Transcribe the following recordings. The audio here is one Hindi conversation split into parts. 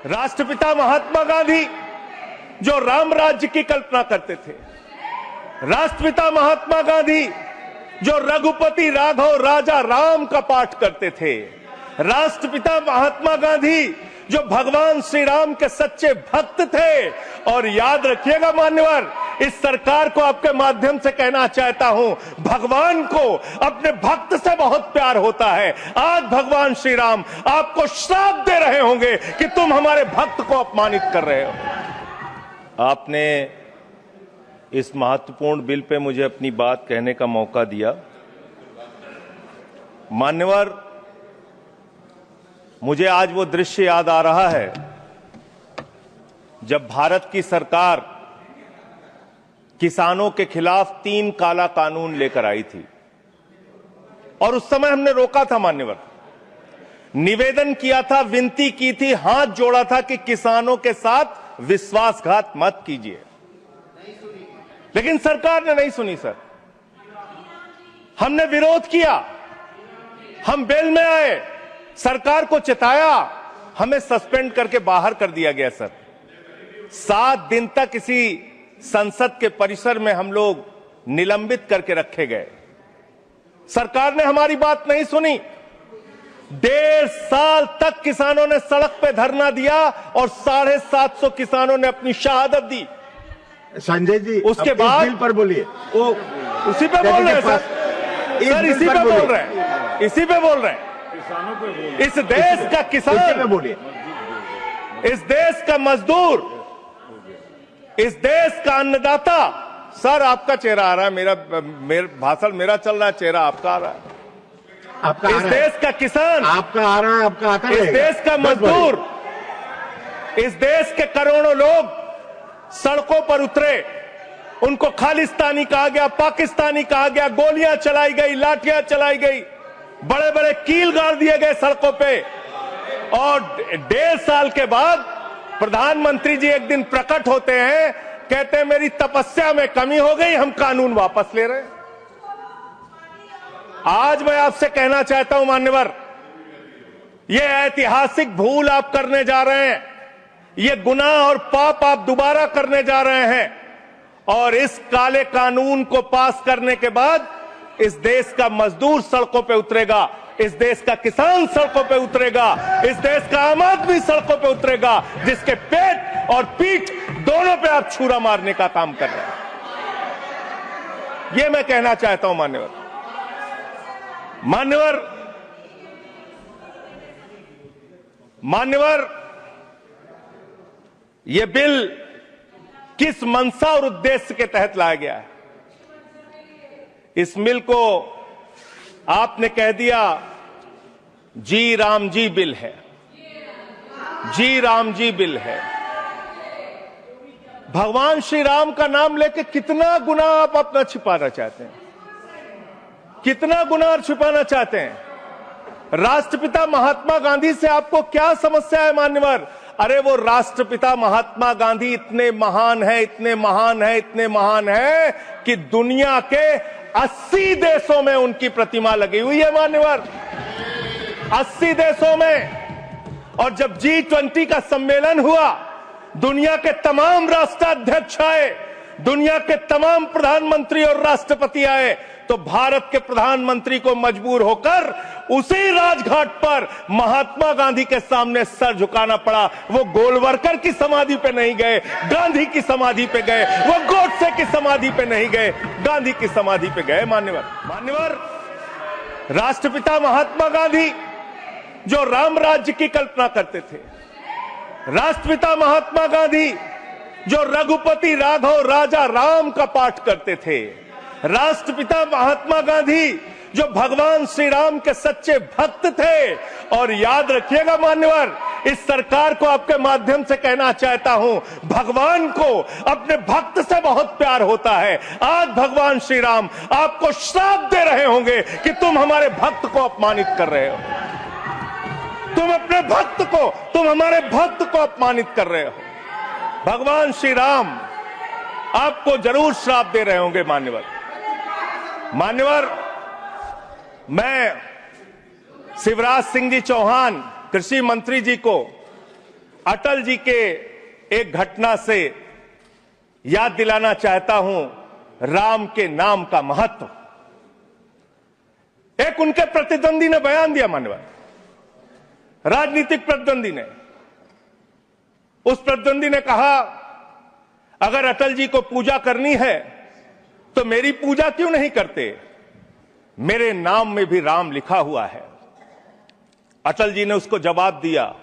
राष्ट्रपिता महात्मा गांधी जो राम राज्य की कल्पना करते थे, राष्ट्रपिता महात्मा गांधी जो रघुपति राघव राजा राम का पाठ करते थे, राष्ट्रपिता महात्मा गांधी जो भगवान श्री राम के सच्चे भक्त थे। और याद रखिएगा मान्यवर, इस सरकार को आपके माध्यम से कहना चाहता हूं, भगवान को अपने भक्त से बहुत प्यार होता है। आज भगवान श्री राम आपको श्राप दे रहे होंगे कि तुम हमारे भक्त को अपमानित कर रहे हो। आपने इस महत्वपूर्ण बिल पे मुझे अपनी बात कहने का मौका दिया। मान्यवर, मुझे आज वो दृश्य याद आ रहा है जब भारत की सरकार किसानों के खिलाफ 3 काला कानून लेकर आई थी और उस समय हमने रोका था मान्यवर, निवेदन किया था, विनती की थी, हाथ जोड़ा था कि किसानों के साथ विश्वासघात मत कीजिए, लेकिन सरकार ने नहीं सुनी। सर, हमने विरोध किया, हम बेल में आए, सरकार को चिताया, हमें सस्पेंड करके बाहर कर दिया गया। सर, 7 दिन तक इसी संसद के परिसर में हम लोग निलंबित करके रखे गए। सरकार ने हमारी बात नहीं सुनी। 1.5 साल तक किसानों ने सड़क पे धरना दिया और 750 किसानों ने अपनी शहादत दी। संजय जी, उसके बाद बिल पर बोलिए। वो उसी पे बोल रहे हैं सर, इसी पे बोल रहे हैं, इसी पे बोल रहे हैं। इस देश का किसान, बोलिए, इस देश का मजदूर, इस देश का अन्नदाता। सर, आपका चेहरा आ रहा है, मेरा भाषण मेरा चल रहा है, चेहरा आपका आ रहा है। आपका इस देश का किसान, आपका आ रहा है, आपका आता है। इस देश का मजदूर, इस देश के करोड़ों लोग सड़कों पर उतरे, उनको खालिस्तानी कहा गया, पाकिस्तानी कहा गया, गोलियां चलाई गई, लाठियां चलाई गई, बड़े बड़े कील गाड़ दिए गए सड़कों पे। और 1.5 साल के बाद प्रधानमंत्री जी एक दिन प्रकट होते हैं, कहते हैं मेरी तपस्या में कमी हो गई, हम कानून वापस ले रहे हैं। आज मैं आपसे कहना चाहता हूं मान्यवर, यह ऐतिहासिक भूल आप करने जा रहे हैं, ये गुनाह और पाप आप दोबारा करने जा रहे हैं। और इस काले कानून को पास करने के बाद इस देश का मजदूर सड़कों पे उतरेगा, इस देश का किसान सड़कों पे उतरेगा, इस देश का आम आदमी सड़कों पे उतरेगा, जिसके पेट और पीठ दोनों पे आप छुरा मारने का काम कर रहे हैं। ये मैं कहना चाहता हूं मान्यवर। मान्यवर, यह बिल किस मंशा और उद्देश्य के तहत लाया गया है? इस बिल को आपने कह दिया जी राम जी बिल है, जी राम जी बिल है। भगवान श्री राम का नाम लेके कितना गुनाह आप अपना छिपाना चाहते हैं, कितना गुनाह छिपाना चाहते हैं? राष्ट्रपिता महात्मा गांधी से आपको क्या समस्या है मान्यवर? अरे वो राष्ट्रपिता महात्मा गांधी इतने महान है, इतने महान है, इतने महान है कि दुनिया के 80 देशों में उनकी प्रतिमा लगी हुई है मान्यवर, 80 देशों में। और जब G20 का सम्मेलन हुआ, दुनिया के तमाम राष्ट्राध्यक्ष आए, दुनिया के तमाम प्रधानमंत्री और राष्ट्रपति आए, तो भारत के प्रधानमंत्री को मजबूर होकर उसी राजघाट पर महात्मा गांधी के सामने सर झुकाना पड़ा। वो गोलवरकर की समाधि पे नहीं गए, गांधी की समाधि पे गए। वो गोडसे की समाधि पे नहीं गए, गांधी की समाधि पे गए मान्यवर। राष्ट्रपिता महात्मा गांधी जो राम राज्य की कल्पना करते थे, राष्ट्रपिता महात्मा गांधी जो रघुपति राघव राजा राम का पाठ करते थे, राष्ट्रपिता महात्मा गांधी जो भगवान श्री राम के सच्चे भक्त थे। और याद रखिएगा मान्यवर, इस सरकार को आपके माध्यम से कहना चाहता हूं, भगवान को अपने भक्त से बहुत प्यार होता है। आज भगवान श्री राम आपको श्राप दे रहे होंगे कि तुम हमारे भक्त को अपमानित कर रहे हो, तुम अपने भक्त को, तुम हमारे भक्त को अपमानित कर रहे हो। भगवान श्री राम आपको जरूर श्राप दे रहे होंगे मान्यवर। मैं शिवराज सिंह जी चौहान कृषि मंत्री जी को अटल जी के एक घटना से याद दिलाना चाहता हूं राम के नाम का महत्व। एक उनके प्रतिद्वंदी ने बयान दिया, मान्यवर राजनीतिक प्रतिद्वंदी ने, उस प्रतिद्वंदी ने कहा अगर अटल जी को पूजा करनी है तो मेरी पूजा क्यों नहीं करते, मेरे नाम में भी राम लिखा हुआ है। अटल जी ने उसको जवाब दिया,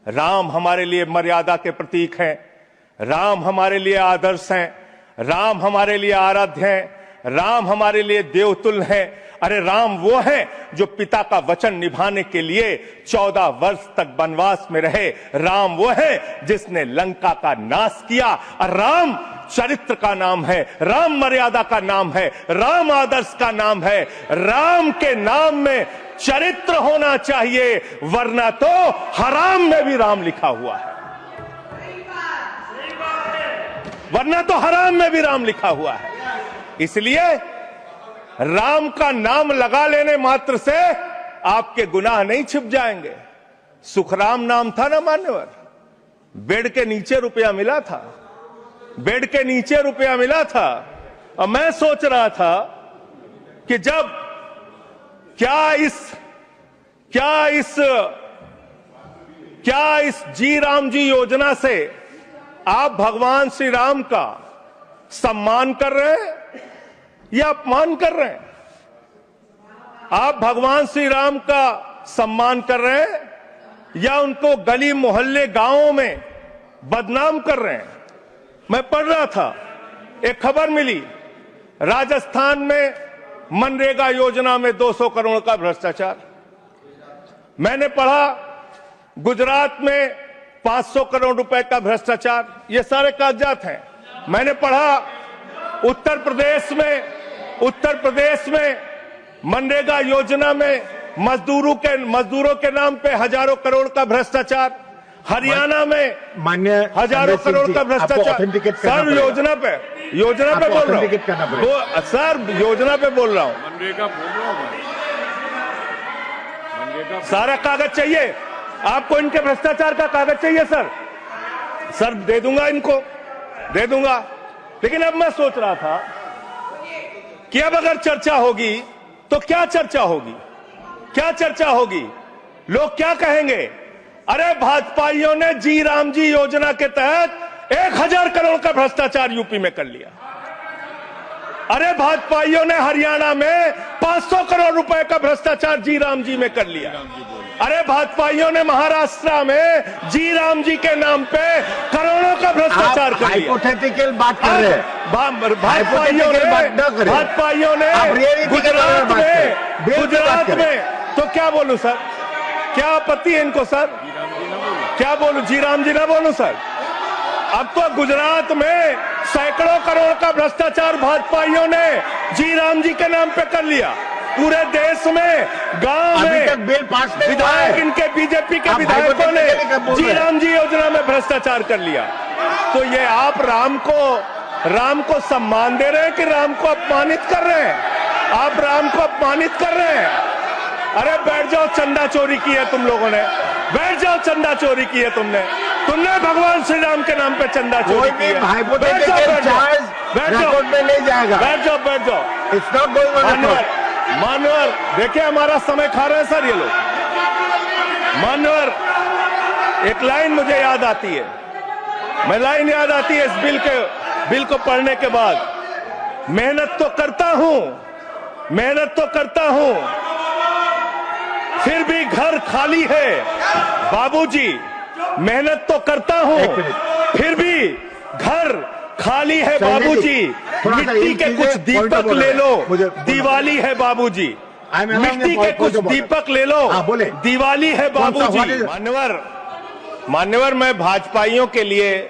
राम हमारे लिए मर्यादा के प्रतीक हैं, राम हमारे लिए आदर्श हैं, राम हमारे लिए आराध्य हैं, राम हमारे लिए देवतुल्य हैं। अरे राम वो हैं जो पिता का वचन निभाने के लिए 14 वर्ष तक वनवास में रहे। राम वो है जिसने लंका का नाश किया। और राम चरित्र का नाम है, राम मर्यादा का नाम है, राम आदर्श का नाम है। राम के नाम में चरित्र होना चाहिए, वरना तो हराम में भी राम लिखा हुआ है, वरना तो हराम में भी राम लिखा हुआ है। इसलिए राम का नाम लगा लेने मात्र से आपके गुनाह नहीं छिप जाएंगे। सुखराम नाम था ना मान्यवर, बेड के नीचे रुपया मिला था, बेड के नीचे रुपया मिला था। और मैं सोच रहा था कि जब क्या इस जी राम जी योजना से आप भगवान श्री राम का सम्मान कर रहे हैं या अपमान कर रहे हैं? आप भगवान श्री राम का सम्मान कर रहे हैं या उनको गली मोहल्ले गांवों में बदनाम कर रहे हैं? मैं पढ़ रहा था, एक खबर मिली, राजस्थान में मनरेगा योजना में 200 करोड़ का भ्रष्टाचार। मैंने पढ़ा गुजरात में 500 करोड़ रुपए का भ्रष्टाचार। ये सारे कागजात हैं। मैंने पढ़ा उत्तर प्रदेश में मनरेगा योजना में मजदूरों के नाम पे हजारों करोड़ का भ्रष्टाचार। हरियाणा में मान्य हजारों करोड़ का भ्रष्टाचार। सर योजना पे बोल रहा हूँ, सर योजना पे बोल रहा हूँ। मनरेगा सारा कागज चाहिए आपको, इनके भ्रष्टाचार का कागज चाहिए सर दे दूंगा, इनको दे दूंगा। लेकिन अब मैं सोच रहा था कि अब अगर चर्चा होगी तो क्या चर्चा होगी, लोग क्या कहेंगे? अरे भाजपाइयों ने जी राम जी योजना के तहत 1000 करोड़ का भ्रष्टाचार यूपी में कर लिया। अरे भाजपाइयों ने हरियाणा में 500 करोड़ रुपए का भ्रष्टाचार जी राम जी में कर लिया। अरे भाजपाइयों ने महाराष्ट्र में जी राम जी के नाम पे करोड़ों का भ्रष्टाचार कर लिया। हाइपोथेटिकल बात कर रहे हैं। भाजपाइयों ने गुजरात में तो क्या बोलूं सर, क्या आपत्ति है इनको सर? क्या बोलूं, जी राम जी ना बोलूं सर? अब तो गुजरात में सैकड़ों करोड़ का भ्रष्टाचार भाजपाइयों ने जी राम जी के नाम पे कर लिया। पूरे देश में गांव में बिल पास नहीं हुआ विधायक है। इनके बीजेपी के विधायकों ने जी राम जी योजना में भ्रष्टाचार कर लिया। तो ये आप राम को सम्मान दे रहे हैं कि राम को अपमानित कर रहे हैं? आप राम को अपमानित कर रहे हैं। अरे बैठ जाओ, चंदा चोरी की है तुम लोगों ने, बैठ जाओ, चंदा चोरी की है तुमने भगवान श्री राम के नाम पे चंदा चोरी की है। बैठ जाओ, नहीं जाएगा। बैठ जाओ। मानवर देखिए हमारा समय खा रहे हैं सर ये लोग। मानवर एक लाइन मुझे याद आती है, इस बिल को पढ़ने के बाद, मेहनत तो करता हूं फिर भी घर खाली है बाबूजी। मेहनत तो करता हूं फिर भी घर खाली है बाबूजी। मिट्टी के कुछ दीपक ले लो, दिवाली है बाबूजी। मिट्टी के कुछ दीपक ले लो, दिवाली है बाबूजी। मान्यवर मैं भाजपाइयों के लिए,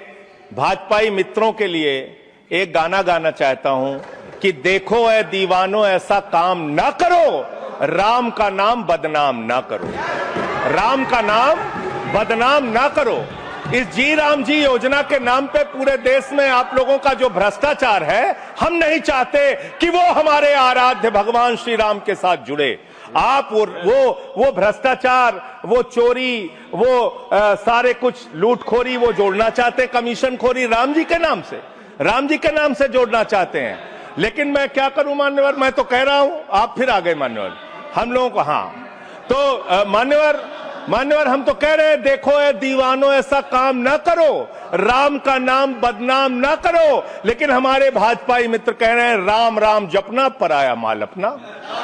भाजपाई मित्रों के लिए एक गाना गाना चाहता हूं कि देखो ऐ दीवानों ऐसा काम ना करो, राम का नाम बदनाम ना करो, राम का नाम बदनाम ना करो। इस जी राम जी योजना के नाम पे पूरे देश में आप लोगों का जो भ्रष्टाचार है, हम नहीं चाहते कि वो हमारे आराध्य भगवान श्री राम के साथ जुड़े। आप वो भ्रष्टाचार, वो चोरी, वो सारे कुछ लूटखोरी वो जोड़ना चाहते हैं, कमीशनखोरी राम जी के नाम से जोड़ना चाहते हैं। लेकिन मैं क्या करूं मान्यवर, मैं तो कह रहा हूं, आप फिर आ गए मान्यवर, हम लोगों को तो मान्यवर हम तो कह रहे हैं, देखो ए दीवानों ऐसा काम ना करो, राम का नाम बदनाम ना करो। लेकिन हमारे भाजपाई मित्र कह रहे हैं राम राम जपना पराया माल अपना,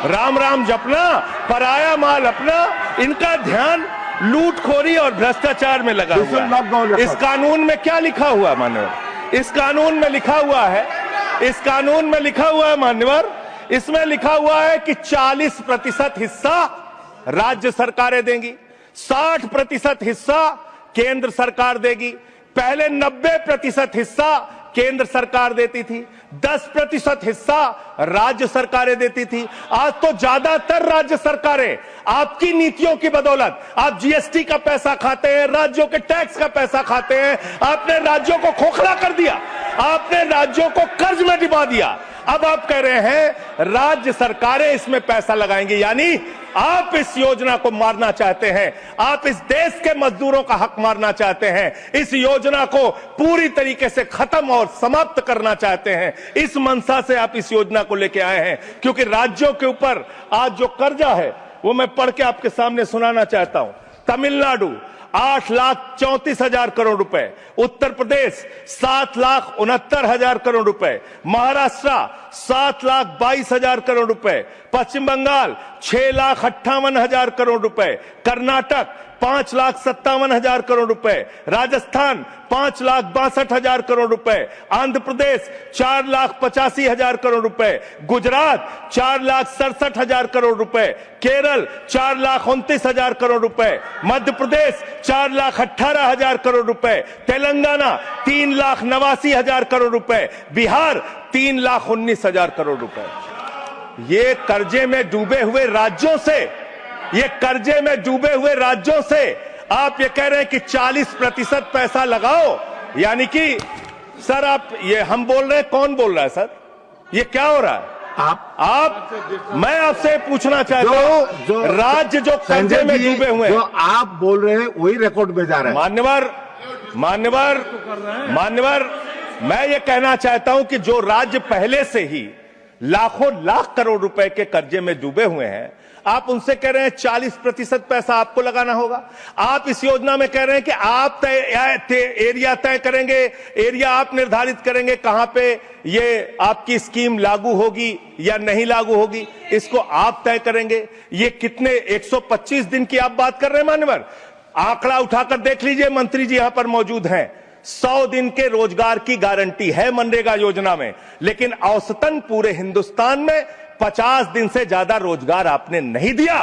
राम राम जपना पराया माल अपना। इनका ध्यान लूटखोरी और भ्रष्टाचार में लगा हुआ है। इस कानून में क्या लिखा हुआ मान्यवर, इस कानून में लिखा हुआ है मान्यवर, इसमें लिखा हुआ है कि 40% हिस्सा राज्य सरकारें देंगी, 60% हिस्सा केंद्र सरकार देगी। पहले 90% हिस्सा केंद्र सरकार देती थी, 10% हिस्सा राज्य सरकारें देती थी। आज तो ज्यादातर राज्य सरकारें आपकी नीतियों की बदौलत, आप जीएसटी का पैसा खाते हैं, राज्यों के टैक्स का पैसा खाते हैं, आपने राज्यों को खोखला कर दिया, आपने राज्यों को कर्ज में डुबा दिया। अब आप कह रहे हैं राज्य सरकारें इसमें पैसा लगाएंगी, यानी आप इस योजना को मारना चाहते हैं, आप इस देश के मजदूरों का हक मारना चाहते हैं, इस योजना को पूरी तरीके से खत्म और समाप्त करना चाहते हैं। इस मंशा से आप इस योजना को लेके आए हैं, क्योंकि राज्यों के ऊपर आज जो कर्जा है वो मैं पढ़ के आपके सामने सुनाना चाहता हूं। तमिलनाडु 8,34,000 करोड़ रुपए, उत्तर प्रदेश 7,69,000 करोड़ रुपए, महाराष्ट्र 7,22,000 करोड़ रुपए, पश्चिम बंगाल 6,58,000 करोड़ रुपए, कर्नाटक 5,57,000 करोड़ रुपए, राजस्थान 5,62,000 करोड़ रुपए, आंध्र प्रदेश 4,85,000 करोड़ रुपए, गुजरात 4,67,000 करोड़ रुपए, केरल 4,29,000 करोड़ रुपए, मध्य प्रदेश 4,18,000 करोड़ रुपए, तेलंगाना 3,89,000 करोड़ रुपए, बिहार 3,19,000 करोड़ रुपए। ये कर्जे में डूबे हुए राज्यों से आप ये कह रहे हैं कि 40% पैसा लगाओ, यानी कि सर आप ये हम बोल रहे हैं, कौन बोल रहा है सर, ये क्या हो रहा है? मैं आपसे पूछना चाहता हूं, राज्य जो कर्जे में डूबे हुए हैं, जो आप बोल रहे हैं वही रिकॉर्ड में जा रहा है। मान्यवर मैं ये कहना चाहता हूं कि जो राज्य पहले से ही लाखों लाख करोड़ रुपए के कर्जे में डूबे हुए हैं, आप उनसे कह रहे हैं 40% पैसा आपको लगाना होगा। आप इस योजना में कह रहे हैं कि आप एरिया तय करेंगे, एरिया आप निर्धारित करेंगे कहां पे ये आपकी स्कीम लागू होगी या नहीं लागू होगी, इसको आप तय करेंगे। ये कितने 125 दिन की आप बात कर रहे हैं मान्यवर, आंकड़ा उठाकर देख लीजिए, मंत्री जी यहां पर मौजूद हैं। 100 दिन के रोजगार की गारंटी है मनरेगा योजना में, लेकिन औसतन पूरे हिंदुस्तान में 50 दिन से ज्यादा रोजगार आपने नहीं दिया।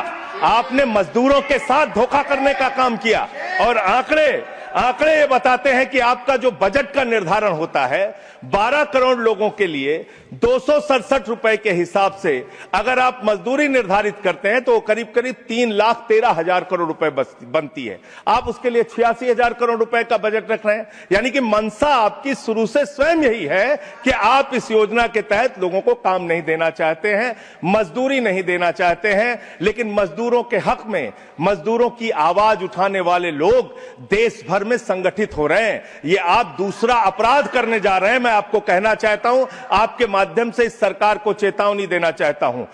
आपने मजदूरों के साथ धोखा करने का काम किया। और आंकड़े ये बताते हैं कि आपका जो बजट का निर्धारण होता है 12 करोड़ लोगों के लिए 267 रुपए के हिसाब से अगर आप मजदूरी निर्धारित करते हैं तो करीब करीब 3,13,000 करोड़ रुपए बनती है। आप उसके लिए 86,000 करोड़ रुपए का बजट रख रहे हैं, यानी कि मंशा आपकी शुरू से स्वयं यही है कि आप इस योजना के तहत लोगों को काम नहीं देना चाहते हैं, मजदूरी नहीं देना चाहते हैं। लेकिन मजदूरों के हक में, मजदूरों की आवाज उठाने वाले लोग देश भर में संगठित हो रहे हैं। ये आप दूसरा अपराध करने जा रहे हैं। मैं आपको कहना चाहता हूं, आपके माध्यम से इस सरकार को चेतावनी देना चाहता हूं।